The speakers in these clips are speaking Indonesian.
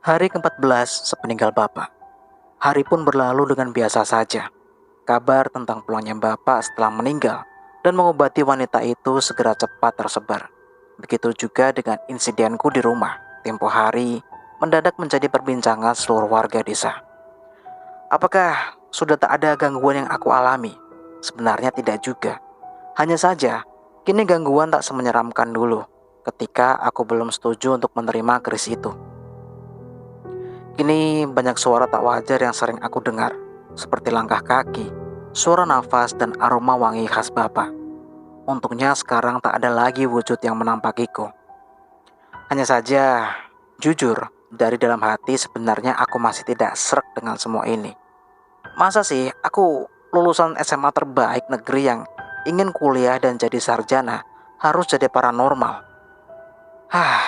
Hari ke-14 sepeninggal Bapak. Hari pun berlalu dengan biasa saja. Kabar tentang pulangnya Bapak setelah meninggal dan mengobati wanita itu segera cepat tersebar. Begitu juga dengan insidenku di rumah. Tempo hari mendadak menjadi perbincangan seluruh warga desa. Apakah sudah tak ada gangguan yang aku alami? Sebenarnya tidak juga. Hanya saja, kini gangguan tak semenyeramkan dulu ketika aku belum setuju untuk menerima keris itu. Kini banyak suara tak wajar yang sering aku dengar, seperti langkah kaki, suara nafas, dan aroma wangi khas Bapak. Untungnya sekarang tak ada lagi wujud yang menampakiku. Hanya saja, jujur, dari dalam hati sebenarnya aku masih tidak srek dengan semua ini. Masa sih aku lulusan SMA terbaik negeri yang ingin kuliah dan jadi sarjana harus jadi paranormal? Hah,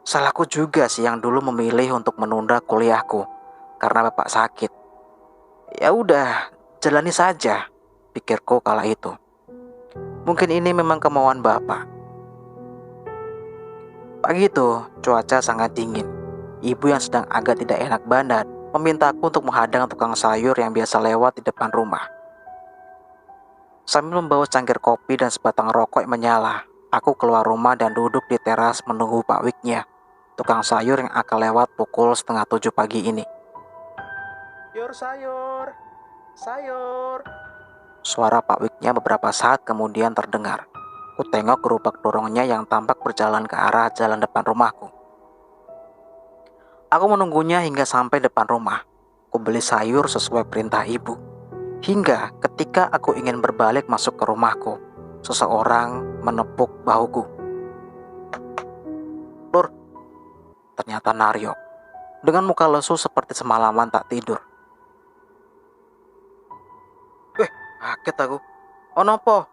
salahku juga sih yang dulu memilih untuk menunda kuliahku karena Bapak sakit. Ya udah, jalani saja, pikirku kala itu. Mungkin ini memang kemauan Bapak. Pagi itu, cuaca sangat dingin. Ibu yang sedang agak tidak enak badan memintaku untuk menghadang tukang sayur yang biasa lewat di depan rumah. Sambil membawa cangkir kopi dan sebatang rokok yang menyala, aku keluar rumah dan duduk di teras menunggu Pak Wiknya, tukang sayur yang akan lewat pukul 6:30 pagi ini. Sayur, sayur, sayur. Suara Pak Wiknya beberapa saat kemudian terdengar. Ku tengok gerobak dorongnya yang tampak berjalan ke arah jalan depan rumahku. Aku menunggunya hingga sampai depan rumah. Ku beli sayur sesuai perintah ibu. Hingga ketika aku ingin berbalik masuk ke rumahku, seseorang menepuk bahuku. Lur, ternyata Naryo, dengan muka lesu seperti semalaman tak tidur. Kaget aku. Oh nopo,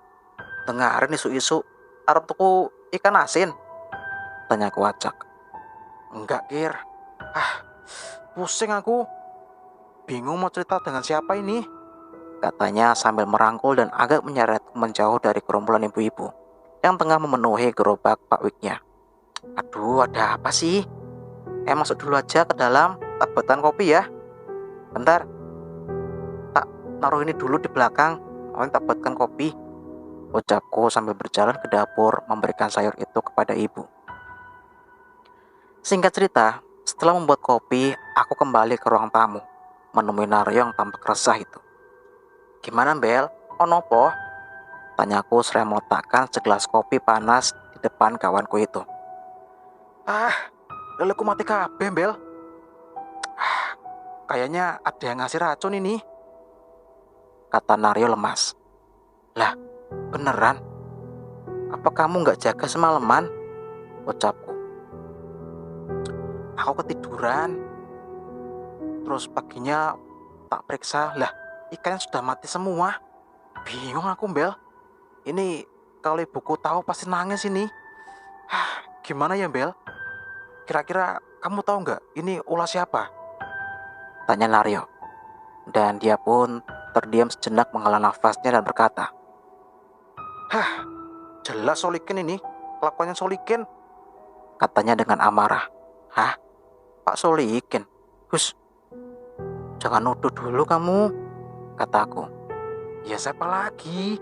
dengarin isu-isu arep tuku ikan asin? Tanyaku acak. Enggak, Kir. Pusing aku. Bingung mau cerita dengan siapa ini? Katanya sambil merangkul dan agak menyeretku menjauh dari kerombolan ibu-ibu yang tengah memenuhi gerobak Pak Wiknya. Aduh, ada apa sih? Masuk dulu aja ke dalam, tak buatkan kopi ya. Bentar, tak naruh ini dulu di belakang, tak buatkan kopi. Ucapku sambil berjalan ke dapur memberikan sayur itu kepada ibu. Singkat cerita, setelah membuat kopi, aku kembali ke ruang tamu, menemui Naryo yang tampak resah itu. Gimana Bel? Nopo? Tanyaku seraya meletakkan segelas kopi panas di depan kawanku itu. Leleku mati kabeh Bel. Kayaknya ada yang ngasih racun ini, kata Naryo lemas. Lah, beneran? Apa kamu gak jaga semalaman? Ucapku. Aku ketiduran. Terus paginya tak periksa, lah ikannya sudah mati semua. Bingung aku Bel. Ini kalau ibuku tahu pasti nangis ini. Gimana ya Bel? Kira-kira kamu tahu nggak ini ulah siapa? Tanya Naryo. Dan dia pun terdiam sejenak menghela nafasnya dan berkata, jelas Solikin ini, kelakuannya Solikin, katanya dengan amarah. Pak Solikin? Hus, jangan nuduh dulu kamu, kataku. Ya siapa lagi?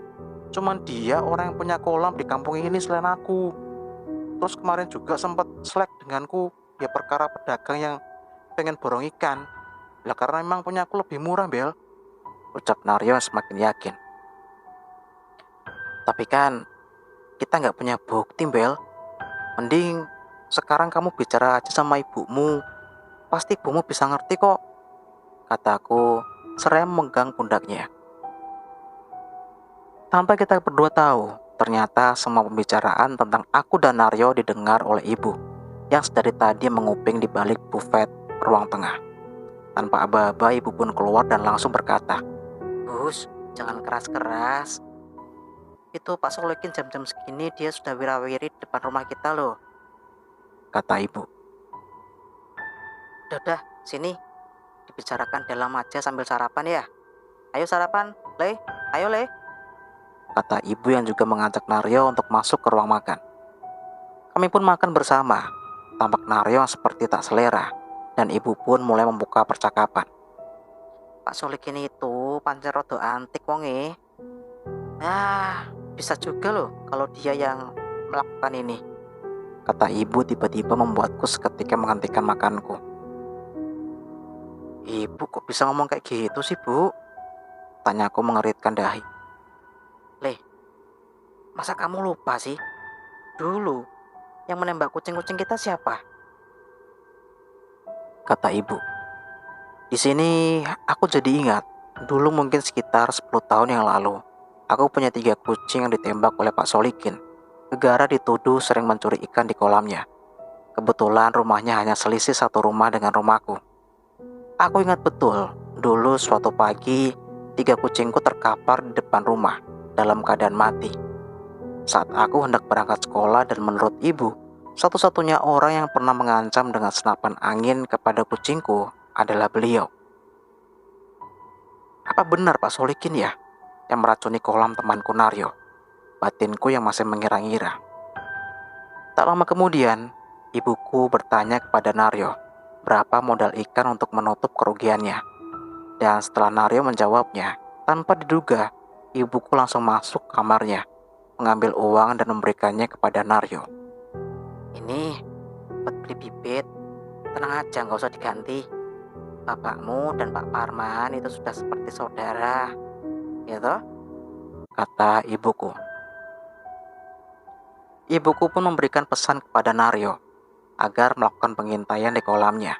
Cuman dia orang yang punya kolam di kampung ini selain aku. Terus kemarin juga sempat selek denganku, ya perkara pedagang yang pengen borong ikan. Lah karena memang punya aku lebih murah Bel, ucap Naryo semakin yakin. Tapi kan kita nggak punya bukti Bel. Mending sekarang kamu bicara aja sama ibumu. Pasti ibumu bisa ngerti kok, kataku seraya memegang pundaknya. Tanpa kita berdua tahu, ternyata semua pembicaraan tentang aku dan Naryo didengar oleh ibu yang sedari tadi menguping di balik bufet ruang tengah. Tanpa aba-aba, ibu pun keluar dan langsung berkata, Gus, jangan keras-keras. Itu Pak Solikin jam-jam segini dia sudah wirawiri di depan rumah kita loh, kata ibu. Udah, sini. Dibicarakan dalam aja sambil sarapan ya. Ayo sarapan, Le. Ayo, Le. Kata ibu yang juga mengajak Naryo untuk masuk ke ruang makan. Kami pun makan bersama. Tampak Naryo seperti tak selera. dan ibu pun mulai membuka percakapan. Pak Solikin itu pancen rada antik wonge. Ah, bisa juga loh kalau dia yang melakukan ini, kata ibu tiba-tiba membuatku seketika menghentikan makanku. Ibu kok bisa ngomong kayak gitu sih, Bu? Tanyaku mengeritkan dahi. Leh, masa kamu lupa sih? Dulu, yang menembak kucing-kucing kita siapa? Kata ibu. Di sini aku jadi ingat, dulu mungkin sekitar 10 tahun yang lalu, aku punya 3 kucing yang ditembak oleh Pak Solikin. Gegara dituduh sering mencuri ikan di kolamnya. Kebetulan rumahnya hanya selisih satu rumah dengan rumahku. Aku ingat betul, dulu suatu pagi, 3 kucingku terkapar di depan rumah dalam keadaan mati. Saat aku hendak berangkat sekolah dan menurut ibu, satu-satunya orang yang pernah mengancam dengan senapan angin kepada kucingku adalah beliau. Apa benar Pak Solikin ya yang meracuni kolam temanku Naryo? Batinku yang masih mengira-ngira. Tak lama kemudian, ibuku bertanya kepada Naryo berapa modal ikan untuk menutup kerugiannya. Dan setelah Naryo menjawabnya, tanpa diduga, ibuku langsung masuk kamarnya, mengambil uang dan memberikannya kepada Naryo. Ini buat beli bibit, tenang aja nggak usah diganti. Bapakmu dan Pak Parman itu sudah seperti saudara, gitu, kata ibuku. Ibuku pun memberikan pesan kepada Naryo agar melakukan pengintaian di kolamnya.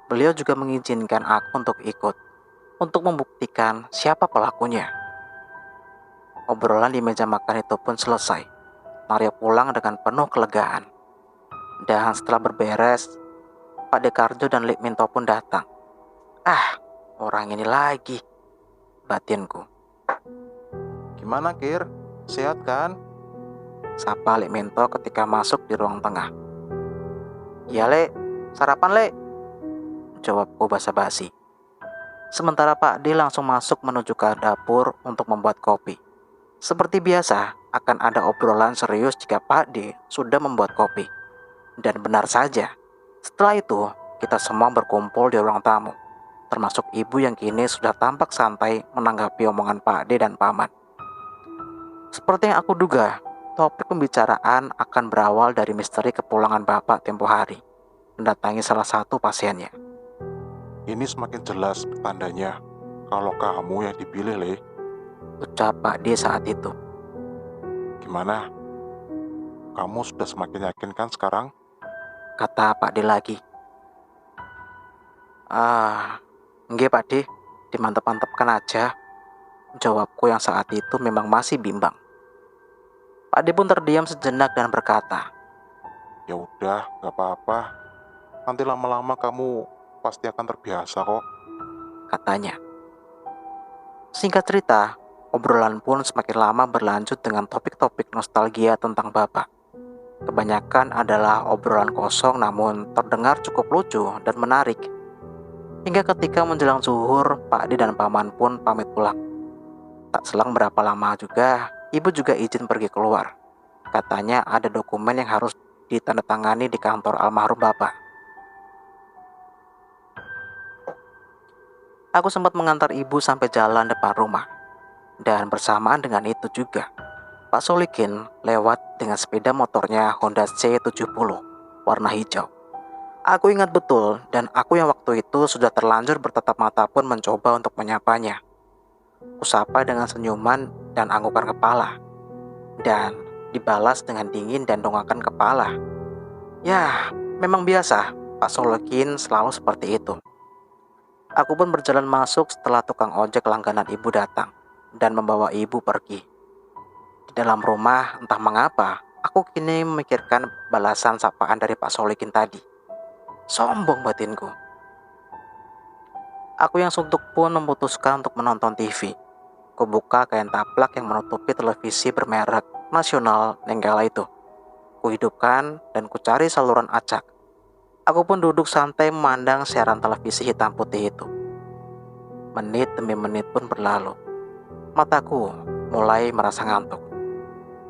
Beliau juga mengizinkan aku untuk ikut, untuk membuktikan siapa pelakunya. Obrolan di meja makan itu pun selesai. Naryo pulang dengan penuh kelegaan. Dan setelah berberes, Pak Dekarjo dan Lik Minto pun datang. Ah, orang ini lagi, batinku. Gimana Kir? Sehat kan? Sapa Lik Minto ketika masuk di ruang tengah. Iya Lek, sarapan Lek, jawabku basa-basi. Sementara Pak D langsung masuk menuju ke dapur untuk membuat kopi. Seperti biasa, akan ada obrolan serius jika Pak D sudah membuat kopi. Dan benar saja, setelah itu kita semua berkumpul di ruang tamu, termasuk ibu yang kini sudah tampak santai menanggapi omongan Pak D dan Paman. Seperti yang aku duga, topik pembicaraan akan berawal dari misteri kepulangan Bapak tempo hari, mendatangi salah satu pasiennya. Ini semakin jelas tandanya kalau kamu yang dipilih, Le. Ucap Pak D saat itu. Gimana? Kamu sudah semakin yakin kan sekarang? Kata Pak D lagi. Nggih Pak D, dimantep-mantepkan aja. Jawabku yang saat itu memang masih bimbang. Pak D pun terdiam sejenak dan berkata, Ya udah, gak apa-apa. Nanti lama-lama kamu pasti akan terbiasa kok, katanya. Singkat cerita, obrolan pun semakin lama berlanjut dengan topik-topik nostalgia tentang Bapak. Kebanyakan adalah obrolan kosong namun terdengar cukup lucu dan menarik. Hingga ketika menjelang zuhur, Pak D dan Paman pun pamit pulang. Tak selang berapa lama juga, ibu juga izin pergi keluar. Katanya ada dokumen yang harus ditandatangani di kantor almarhum Bapak. Aku sempat mengantar ibu sampai jalan depan rumah. Dan bersamaan dengan itu juga, Pak Solikin lewat dengan sepeda motornya Honda C70 warna hijau. Aku ingat betul dan aku yang waktu itu sudah terlanjur bertatap mata pun mencoba untuk menyapanya. Kusapa dengan senyuman dan anggukan kepala. Dan dibalas dengan dingin dan dongakan kepala. Ya, memang biasa, Pak Solikin selalu seperti itu. Aku pun berjalan masuk setelah tukang ojek langganan ibu datang dan membawa ibu pergi. Di dalam rumah, entah mengapa, aku kini memikirkan balasan sapaan dari Pak Solikin tadi. Sombong batinku. Aku yang suntuk pun memutuskan untuk menonton TV. Kubuka kain taplak yang menutupi televisi bermerek nasional Nenggala itu. Kuhidupkan dan kucari saluran acak. Aku pun duduk santai memandang siaran televisi hitam putih itu. Menit demi menit pun berlalu. Mataku mulai merasa ngantuk.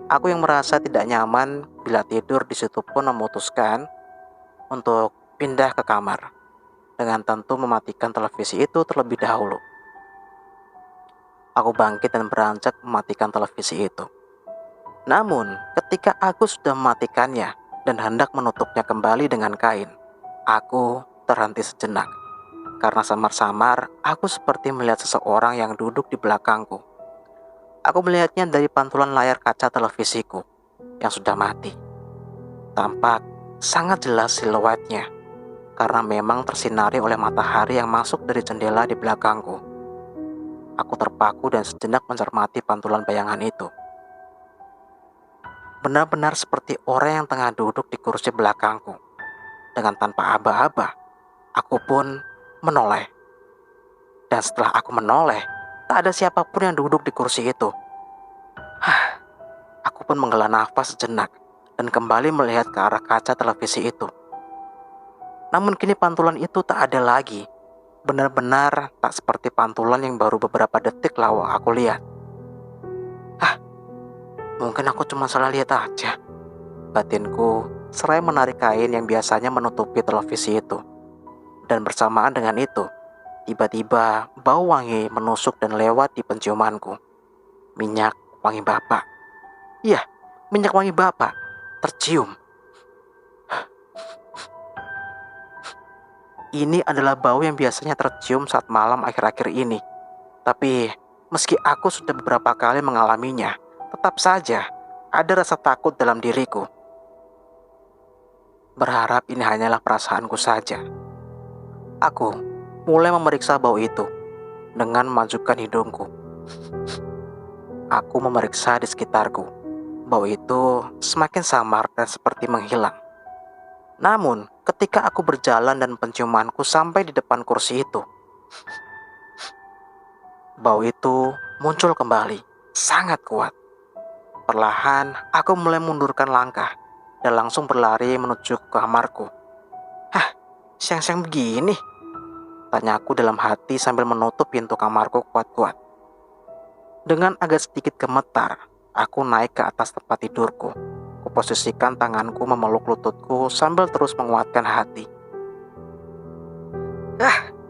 Aku yang merasa tidak nyaman bila tidur di situ pun memutuskan untuk pindah ke kamar. dengan tentu mematikan televisi itu terlebih dahulu. Aku bangkit dan beranjak mematikan televisi itu. Namun, ketika aku sudah mematikannya dan hendak menutupnya kembali dengan kain, aku terhenti sejenak. Karena samar-samar, aku seperti melihat seseorang yang duduk di belakangku. Aku melihatnya dari pantulan layar kaca televisiku yang sudah mati. Tampak sangat jelas siluetnya, karena memang tersinari oleh matahari yang masuk dari jendela di belakangku. Aku terpaku dan sejenak mencermati pantulan bayangan itu. Benar-benar seperti orang yang tengah duduk di kursi belakangku. Dengan tanpa aba-aba, aku pun menoleh. Dan setelah aku menoleh, tak ada siapapun yang duduk di kursi itu. Aku pun menghela nafas sejenak dan kembali melihat ke arah kaca televisi itu. Namun kini pantulan itu tak ada lagi. Benar-benar tak seperti pantulan yang baru beberapa detik lalu aku lihat. Mungkin aku cuma salah lihat aja. Batinku seraya menarik kain yang biasanya menutupi televisi itu. Dan bersamaan dengan itu, tiba-tiba bau wangi menusuk dan lewat di penciumanku. Minyak wangi bapak. Iya, minyak wangi bapak tercium. Ini adalah bau yang biasanya tercium saat malam akhir-akhir ini. Tapi meski aku sudah beberapa kali mengalaminya, tetap saja ada rasa takut dalam diriku. Berharap ini hanyalah perasaanku saja. Aku mulai memeriksa bau itu dengan memajukan hidungku. Aku memeriksa di sekitarku. Bau itu semakin samar dan seperti menghilang. Namun, ketika aku berjalan dan penciumanku sampai di depan kursi itu, bau itu muncul kembali, sangat kuat. Perlahan, aku mulai mundurkan langkah dan langsung berlari menuju ke kamarku. Siang-siang begini? Tanyaku dalam hati sambil menutup pintu kamarku kuat-kuat. Dengan agak sedikit gemetar, aku naik ke atas tempat tidurku. Kuposisikan tanganku memeluk lututku sambil terus menguatkan hati.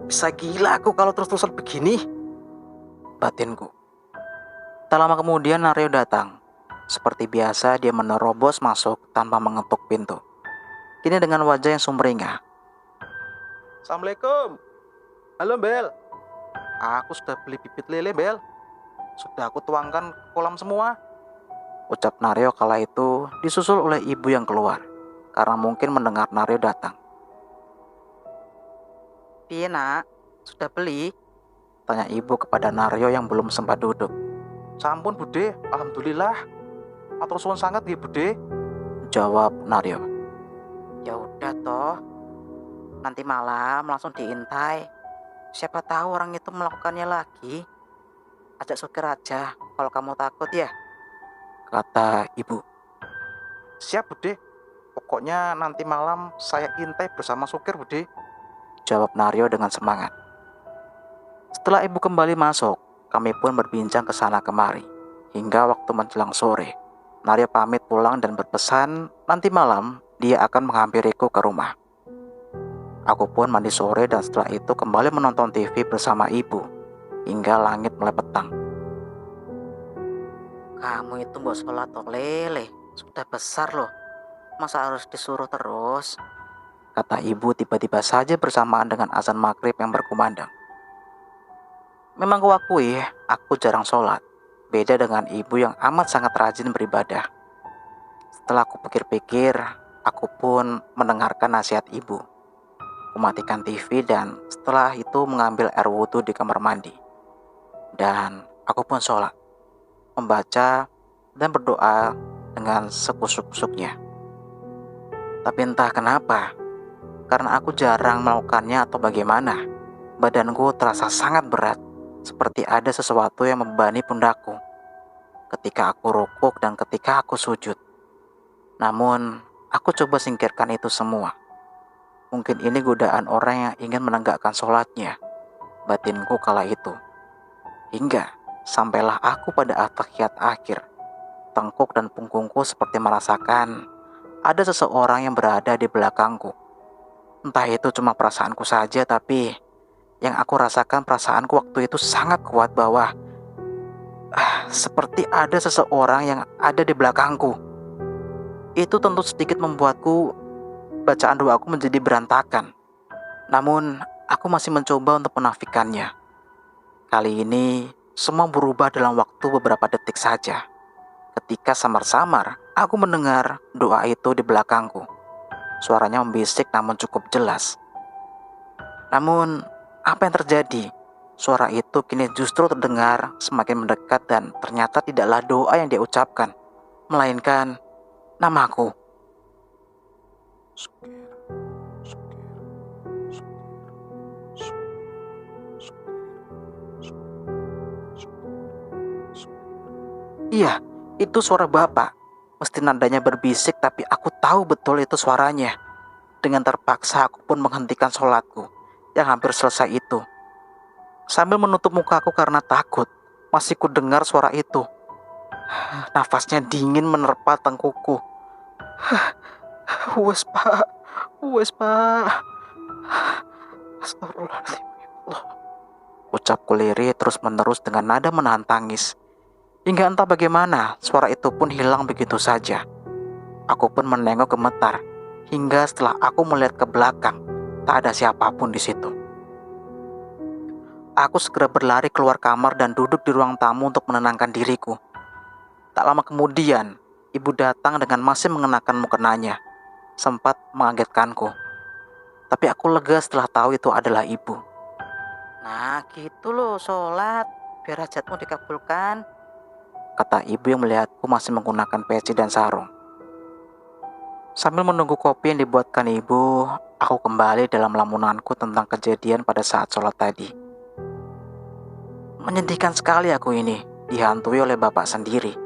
Bisa gila aku kalau terus-terusan begini, batinku. Tak lama kemudian Naryo datang. Seperti biasa dia menerobos masuk tanpa mengetuk pintu. Kini dengan wajah yang sumringah. Assalamualaikum. Halo, Bel. Aku sudah beli bibit lele, Bel. Sudah aku tuangkan ke kolam semua, ucap Naryo kala itu disusul oleh ibu yang keluar. Karena mungkin mendengar Naryo datang. Piye nak, sudah beli? Tanya ibu kepada Naryo yang belum sempat duduk. Sampun Bude, alhamdulillah. Atur suwun sangat nggih Bude, jawab Naryo. Ya udah toh, nanti malam langsung diintai. Siapa tahu orang itu melakukannya lagi. Ajak supir aja kalau kamu takut ya, kata ibu. Siap Bude, pokoknya nanti malam saya intai bersama supir Bude, jawab Naryo dengan semangat. Setelah ibu kembali masuk, kami pun berbincang ke sana kemari. Hingga waktu menjelang sore, Naryo pamit pulang dan berpesan nanti malam dia akan menghampiriku ke rumah. Aku pun mandi sore dan setelah itu kembali menonton TV bersama ibu hingga langit mulai petang. Kamu itu mbok sholat tok lele, sudah besar loh, masa harus disuruh terus, kata ibu tiba-tiba saja bersamaan dengan azan maghrib yang berkumandang. Memang kuakui aku jarang sholat, beda dengan ibu yang amat sangat rajin beribadah. Setelah aku pikir-pikir, aku pun mendengarkan nasihat ibu. Mematikan TV dan setelah itu mengambil air wudhu di kamar mandi. Dan aku pun sholat, membaca dan berdoa dengan sekusuk-kusuknya. Tapi entah kenapa, karena aku jarang melakukannya atau bagaimana, badanku terasa sangat berat, seperti ada sesuatu yang membebani pundakku ketika aku rukuk dan ketika aku sujud. Namun, aku coba singkirkan itu semua. Mungkin ini godaan orang yang ingin menegakkan sholatnya, batinku kala itu. Hingga sampailah aku pada at-tahiyat akhir. Tengkuk dan punggungku seperti merasakan ada seseorang yang berada di belakangku. Entah itu cuma perasaanku saja, tapi yang aku rasakan perasaanku waktu itu sangat kuat bahwa seperti ada seseorang yang ada di belakangku. Itu tentu sedikit membuatku bacaan doaku menjadi berantakan. Namun, aku masih mencoba untuk menafikannya. Kali ini, semua berubah dalam waktu beberapa detik saja. Ketika samar-samar, aku mendengar doa itu di belakangku. Suaranya membisik namun cukup jelas. Namun, apa yang terjadi? Suara itu kini justru terdengar semakin mendekat dan ternyata tidaklah doa yang dia ucapkan, melainkan namaku. Sukir, sukir, sukir, sukir, sukir, sukir, sukir. Iya, itu suara Bapak. Mesti nadanya berbisik tapi aku tahu betul itu suaranya. Dengan terpaksa aku pun menghentikan sholatku yang hampir selesai itu. Sambil menutup mukaku karena takut, masih ku dengar suara itu. Nafasnya dingin menerpa tengkuku. Wes Pak, wes Pak. Astagfirullahaladzim, ya Allah. Ucapku lirih terus menerus dengan nada menahan tangis. Hingga entah bagaimana, suara itu pun hilang begitu saja. Aku pun menengok gemetar, hingga setelah aku melihat ke belakang, tak ada siapapun di situ. Aku segera berlari keluar kamar dan duduk di ruang tamu untuk menenangkan diriku. Tak lama kemudian, ibu datang dengan masih mengenakan mukenanya. Sempat mengagetkanku. Tapi aku lega setelah tahu itu adalah ibu. Nah gitu loh sholat, biar hajatmu dikabulkan, kata ibu yang melihatku masih menggunakan peci dan sarung. Sambil menunggu kopi yang dibuatkan ibu, aku kembali dalam lamunanku tentang kejadian pada saat sholat tadi. Menyedihkan sekali aku ini, dihantui oleh bapak sendiri.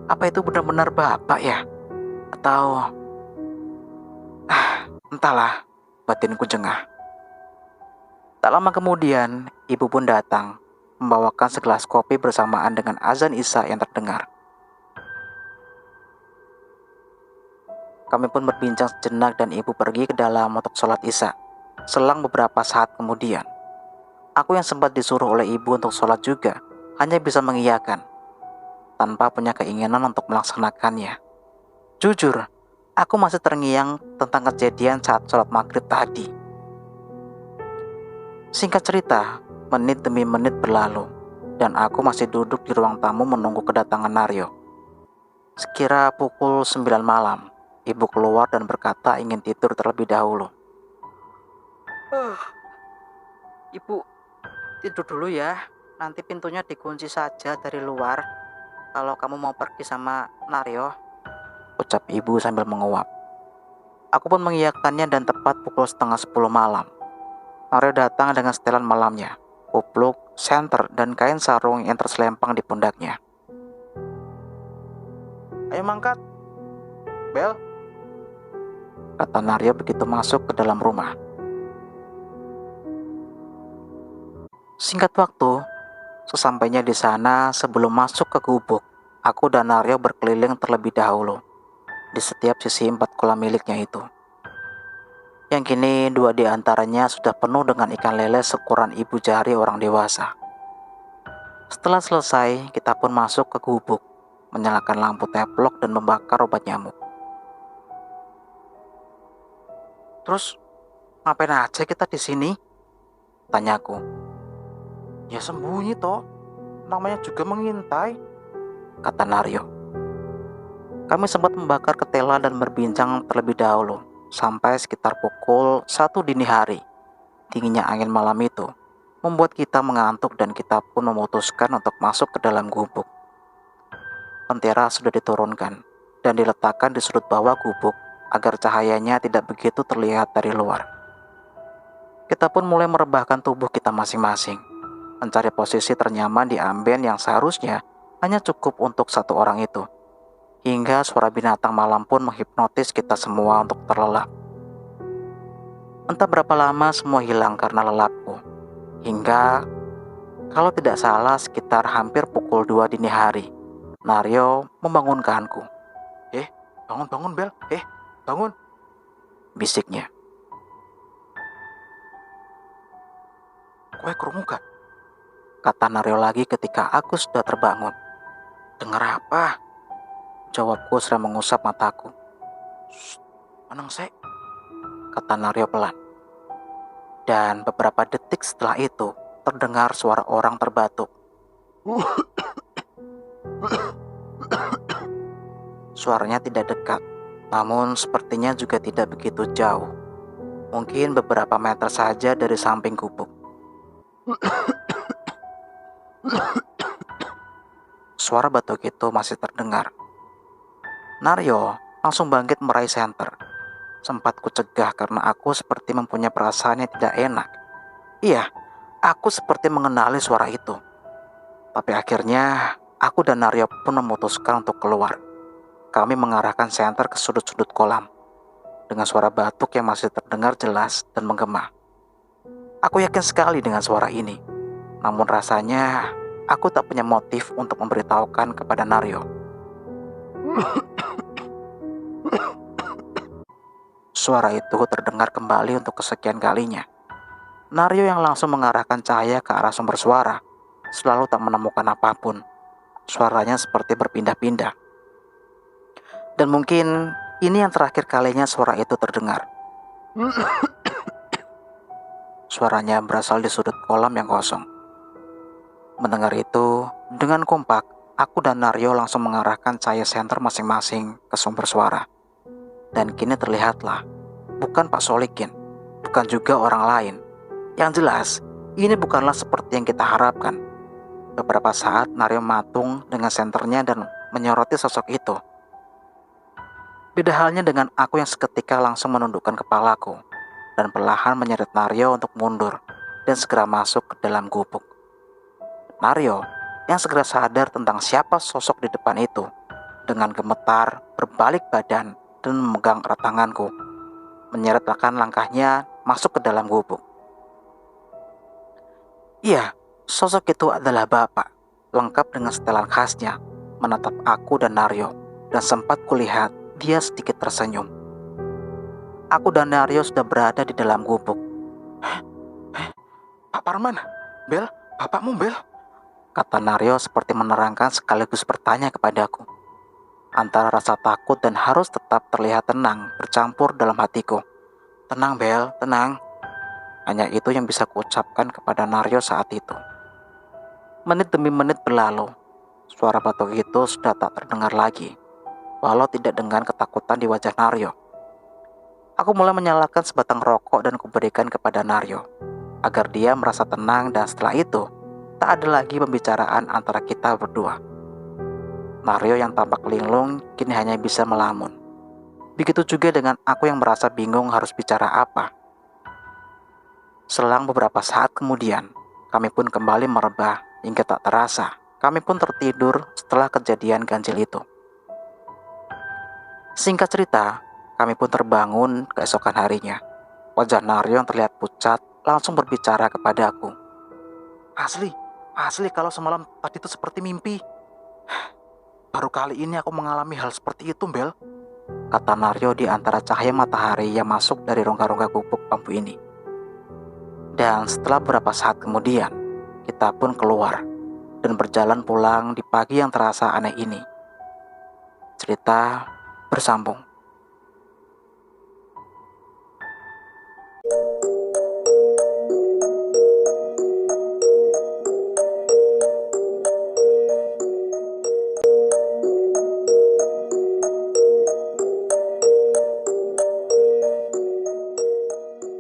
Apa itu benar-benar bapak ya? Atau... entahlah, batinku jengah. Tak lama kemudian, ibu pun datang, membawakan segelas kopi bersamaan dengan azan Isya yang terdengar. Kami pun berbincang sejenak dan ibu pergi ke dalam untuk sholat Isya. Selang beberapa saat kemudian, aku yang sempat disuruh oleh ibu untuk sholat juga, hanya bisa mengiyakan, tanpa punya keinginan untuk melaksanakannya. Jujur, aku masih terngiang tentang kejadian saat sholat maghrib tadi. Singkat cerita, menit demi menit berlalu, dan aku masih duduk di ruang tamu menunggu kedatangan Naryo. Sekira pukul 9 malam, ibu keluar dan berkata ingin tidur terlebih dahulu. Ibu, tidur dulu ya, nanti pintunya dikunci saja dari luar kalau kamu mau pergi sama Naryo, ucap ibu sambil menguap. Aku pun mengiyakannya dan tepat pukul 9:30 malam, Naryo datang dengan setelan malamnya, kupluk, senter, dan kain sarung yang terselempang di pundaknya. Ayo mangkat, Bel, kata Naryo begitu masuk ke dalam rumah. Singkat waktu, sesampainya di sana sebelum masuk ke gubuk, aku dan Naryo berkeliling terlebih dahulu di setiap sisi 4 kolam miliknya itu. Yang kini 2 di antaranya sudah penuh dengan ikan lele seukuran ibu jari orang dewasa. Setelah selesai, kita pun masuk ke gubuk, menyalakan lampu teplok dan membakar obat nyamuk. Terus, ngapain aja kita di sini? Tanyaku. Ya sembunyi toh, namanya juga mengintai, kata Naryo. Kami sempat membakar ketela dan berbincang terlebih dahulu, sampai sekitar pukul 1 dini hari. Dinginnya angin malam itu membuat kita mengantuk dan kita pun memutuskan untuk masuk ke dalam gubuk. Lentera sudah diturunkan dan diletakkan di sudut bawah gubuk agar cahayanya tidak begitu terlihat dari luar. Kita pun mulai merebahkan tubuh kita masing-masing, mencari posisi ternyaman di amben yang seharusnya hanya cukup untuk 1 orang itu. Hingga suara binatang malam pun menghipnotis kita semua untuk terlelap. Entah berapa lama semua hilang karena lelapku. Hingga, kalau tidak salah sekitar hampir pukul 2 dini hari, Naryo membangunkanku. Bangun Bel, bangun, bisiknya. Kowe krungu gak? Kata Naryo lagi ketika aku sudah terbangun. Dengar apa? Jawabku seraya mengusap mataku. Shh, meneng sek, kata Naryo pelan. Dan beberapa detik setelah itu, terdengar suara orang terbatuk. Suaranya tidak dekat, namun sepertinya juga tidak begitu jauh. Mungkin beberapa meter saja dari samping gubuk. Suara batuk itu masih terdengar. Naryo langsung bangkit meraih senter. Sempat kucegah karena aku seperti mempunyai perasaan yang tidak enak. Iya, aku seperti mengenali suara itu. Tapi akhirnya aku dan Naryo pun memutuskan untuk keluar. Kami mengarahkan senter ke sudut-sudut kolam. Dengan suara batuk yang masih terdengar jelas dan menggema. Aku yakin sekali dengan suara ini. Namun rasanya aku tak punya motif untuk memberitahukan kepada Naryo. Suara itu terdengar kembali untuk kesekian kalinya. Naryo yang langsung mengarahkan cahaya ke arah sumber suara selalu tak menemukan apapun. Suaranya seperti berpindah-pindah. Dan mungkin ini yang terakhir kalinya suara itu terdengar. Suaranya berasal di sudut kolam yang kosong. Mendengar itu, dengan kompak, aku dan Naryo langsung mengarahkan cahaya senter masing-masing ke sumber suara. Dan kini terlihatlah, bukan Pak Solikin, bukan juga orang lain. Yang jelas, ini bukanlah seperti yang kita harapkan. Beberapa saat Naryo matung dengan senternya dan menyoroti sosok itu. Beda halnya dengan aku yang seketika langsung menundukkan kepalaku dan perlahan menyeret Naryo untuk mundur dan segera masuk ke dalam gubuk. Naryo yang segera sadar tentang siapa sosok di depan itu, dengan gemetar berbalik badan dan memegang erat tanganku, menyeretkan langkahnya masuk ke dalam gubuk. Iya, sosok itu adalah Bapak, lengkap dengan setelan khasnya, menatap aku dan Naryo, dan sempat kulihat dia sedikit tersenyum. Aku dan Naryo sudah berada di dalam gubuk. Pak Parman, Bel, bapakmu Bel? Kata Naryo seperti menerangkan sekaligus bertanya kepadaku. Antara rasa takut dan harus tetap terlihat tenang bercampur dalam hatiku. Tenang Bel, tenang. Hanya itu yang bisa kuucapkan kepada Naryo saat itu. Menit demi menit berlalu. Suara batuk itu sudah tak terdengar lagi, walau tidak dengan ketakutan di wajah Naryo. Aku mulai menyalakan sebatang rokok dan kuberikan kepada Naryo, agar dia merasa tenang, dan setelah itu, tak ada lagi pembicaraan antara kita berdua. Naryo yang tampak linglung kini hanya bisa melamun. Begitu juga dengan aku yang merasa bingung harus bicara apa. Selang beberapa saat kemudian, kami pun kembali merebah hingga tak terasa. Kami pun tertidur setelah kejadian ganjil itu. Singkat cerita, kami pun terbangun keesokan harinya. Wajah Naryo yang terlihat pucat langsung berbicara kepada aku. Asli kalau semalam tadi itu seperti mimpi. Baru kali ini aku mengalami hal seperti itu, Bel. Kata Naryo di antara cahaya matahari yang masuk dari rongga-rongga gubuk bambu ini. Dan setelah beberapa saat kemudian, kita pun keluar dan berjalan pulang di pagi yang terasa aneh ini. Cerita bersambung.